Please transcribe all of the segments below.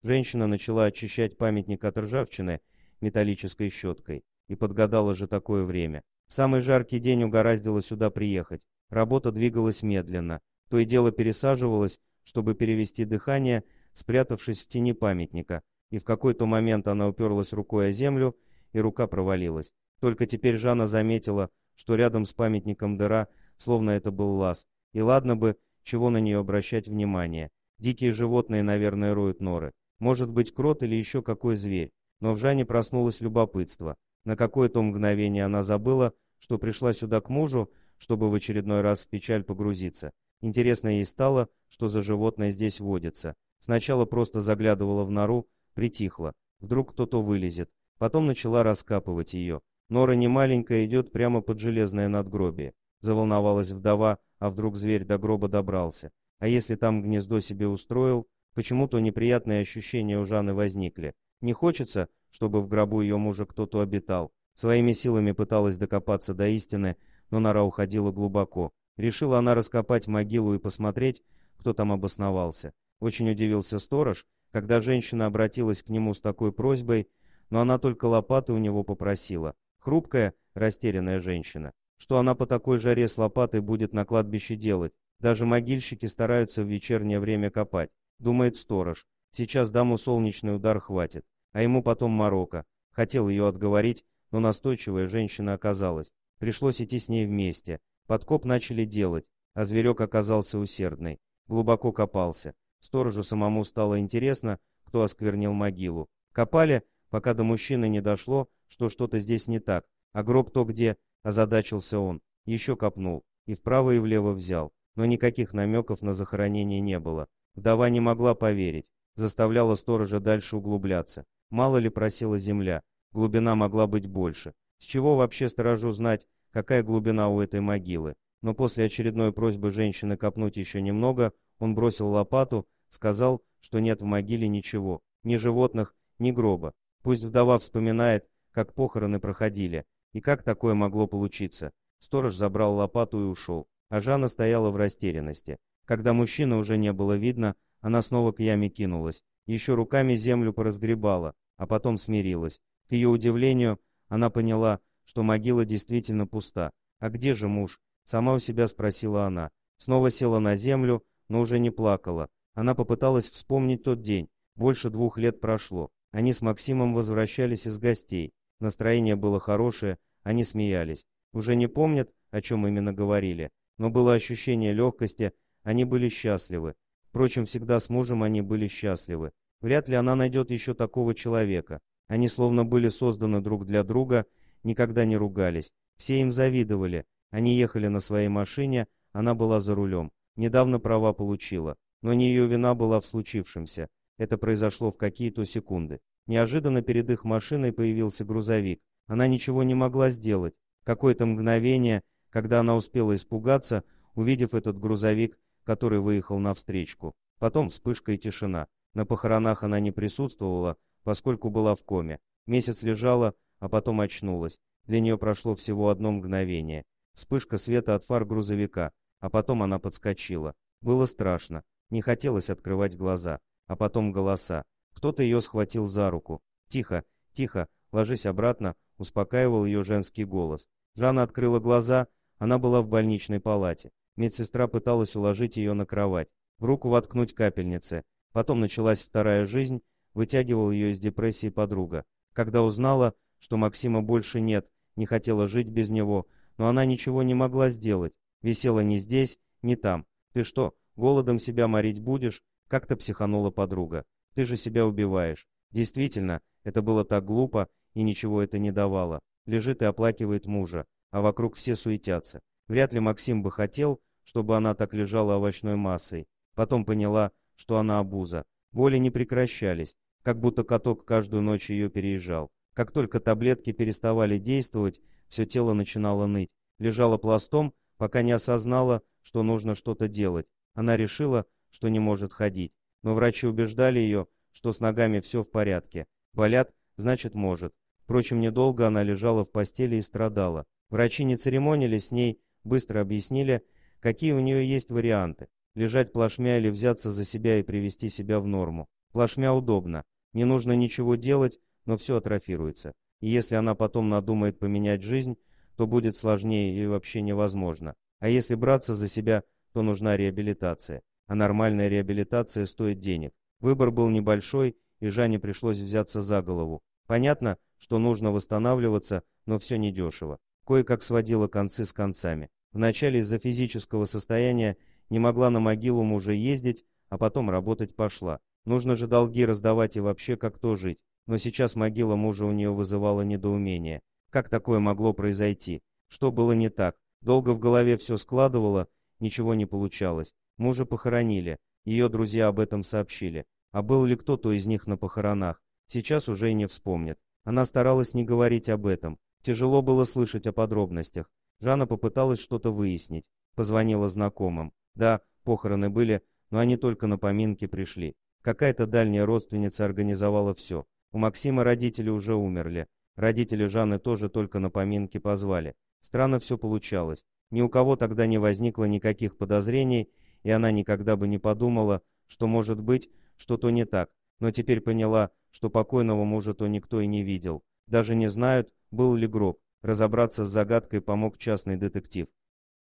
Женщина начала очищать памятник от ржавчины металлической щеткой. И подгадала же такое время. В самый жаркий день угораздило сюда приехать. Работа двигалась медленно. То и дело пересаживалась, чтобы перевести дыхание, спрятавшись в тени памятника. И в какой-то момент она уперлась рукой о землю, и рука провалилась. Только теперь Жанна заметила, что рядом с памятником дыра, словно это был лаз. И ладно бы, чего на нее обращать внимание. Дикие животные, наверное, роют норы. Может быть, крот или еще какой зверь. Но в Жанне проснулось любопытство. На какое-то мгновение она забыла, что пришла сюда к мужу, чтобы в очередной раз в печаль погрузиться. Интересно ей стало, что за животное здесь водится. Сначала просто заглядывала в нору, притихла. Вдруг кто-то вылезет. Потом начала раскапывать ее. Нора не маленькая, идет прямо под железное надгробие. Заволновалась вдова, а вдруг зверь до гроба добрался. А если там гнездо себе устроил? Почему-то неприятные ощущения у Жанны возникли. Не хочется, чтобы в гробу ее мужа кто-то обитал. Своими силами пыталась докопаться до истины, но нора уходила глубоко. Решила она раскопать могилу и посмотреть, кто там обосновался. Очень удивился сторож, когда женщина обратилась к нему с такой просьбой, но она только лопаты у него попросила. Хрупкая, растерянная женщина. Что она по такой жаре с лопатой будет на кладбище делать? Даже могильщики стараются в вечернее время копать. Думает сторож. Сейчас даму солнечный удар хватит, а ему потом морока. Хотел ее отговорить, но настойчивая женщина оказалась. Пришлось идти с ней вместе. Подкоп начали делать, а зверек оказался усердный. Глубоко копался. Сторожу самому стало интересно, кто осквернил могилу. Копали, пока до мужчины не дошло, что что-то здесь не так. А гроб-то где? Озадачился он. Еще копнул. И вправо и влево взял. Но никаких намеков на захоронение не было. Вдова не могла поверить. Заставляла сторожа дальше углубляться. Мало ли просила земля. Глубина могла быть больше. С чего вообще сторожу знать, какая глубина у этой могилы? Но после очередной просьбы женщины копнуть еще немного, он бросил лопату, сказал, что нет в могиле ничего. Ни животных, ни гроба. Пусть вдова вспоминает, как похороны проходили. И как такое могло получиться? Сторож забрал лопату и ушел. А Жанна стояла в растерянности. Когда мужчины уже не было видно, она снова к яме кинулась. Еще руками землю поразгребала, а потом смирилась. К ее удивлению, она поняла, что могила действительно пуста. «А где же муж?» — сама у себя спросила она. Снова села на землю, но уже не плакала. Она попыталась вспомнить тот день. Больше 2 лет прошло. Они с Максимом возвращались из гостей. Настроение было хорошее, они смеялись. Уже не помнят, о чем именно говорили, но было ощущение легкости, они были счастливы. Впрочем, всегда с мужем они были счастливы. Вряд ли она найдет еще такого человека. Они словно были созданы друг для друга, никогда не ругались. Все им завидовали. Они ехали на своей машине, она была за рулем. Недавно права получила. Но не ее вина была в случившемся. Это произошло в какие-то секунды. Неожиданно перед их машиной появился грузовик. Она ничего не могла сделать. Какое-то мгновение, когда она успела испугаться, увидев этот грузовик, который выехал навстречку. Потом вспышка и тишина. На похоронах она не присутствовала, поскольку была в коме. Месяц лежала, а потом очнулась. Для нее прошло всего одно мгновение. Вспышка света от фар грузовика, а потом она подскочила. Было страшно. Не хотелось открывать глаза. А потом голоса. Кто-то ее схватил за руку. «Тихо, тихо, ложись обратно», — успокаивал ее женский голос. Жанна открыла глаза, она была в больничной палате. Медсестра пыталась уложить ее на кровать, в руку воткнуть капельницы. Потом началась вторая жизнь, вытягивала ее из депрессии подруга. Когда узнала, что Максима больше нет, не хотела жить без него, но она ничего не могла сделать. Висела ни здесь, ни там. «Ты что, голодом себя морить будешь?» — как-то психанула подруга. «Ты же себя убиваешь». Действительно, это было так глупо, и ничего это не давало. Лежит и оплакивает мужа, а вокруг все суетятся. Вряд ли Максим бы хотел, чтобы она так лежала овощной массой. Потом поняла, что она обуза. Боли не прекращались, как будто каток каждую ночь ее переезжал. Как только таблетки переставали действовать, все тело начинало ныть. Лежала пластом, пока не осознала, что нужно что-то делать. Она решила, что не может ходить. Но врачи убеждали ее, что с ногами все в порядке. Болят, значит может. Впрочем, недолго она лежала в постели и страдала. Врачи не церемонились с ней, быстро объяснили, какие у нее есть варианты. Лежать плашмя или взяться за себя и привести себя в норму. Плашмя удобно. Не нужно ничего делать, но все атрофируется. И если она потом надумает поменять жизнь, то будет сложнее и вообще невозможно. А если браться за себя, то нужна реабилитация. А нормальная реабилитация стоит денег. Выбор был небольшой, и Жанне пришлось взяться за голову. Понятно, что нужно восстанавливаться, но все недешево. Кое-как сводила концы с концами. Вначале из-за физического состояния не могла на могилу мужа ездить, а потом работать пошла. Нужно же долги раздавать и вообще как-то жить. Но сейчас могила мужа у нее вызывала недоумение. Как такое могло произойти? Что было не так? Долго в голове все складывало, ничего не получалось. Мужа похоронили, ее друзья об этом сообщили. А был ли кто-то из них на похоронах? Сейчас уже и не вспомнит. Она старалась не говорить об этом. Тяжело было слышать о подробностях. Жанна попыталась что-то выяснить. Позвонила знакомым. Да, похороны были, но они только на поминки пришли. Какая-то дальняя родственница организовала все. У Максима родители уже умерли. Родители Жанны тоже только на поминки позвали. Странно все получалось. Ни у кого тогда не возникло никаких подозрений, и она никогда бы не подумала, что может быть что-то не так. Но теперь поняла, что покойного мужа-то никто и не видел. Даже не знают, был ли гроб. Разобраться с загадкой помог частный детектив.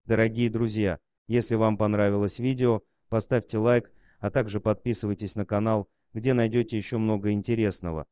Дорогие друзья, если вам понравилось видео, поставьте лайк, а также подписывайтесь на канал, где найдете еще много интересного.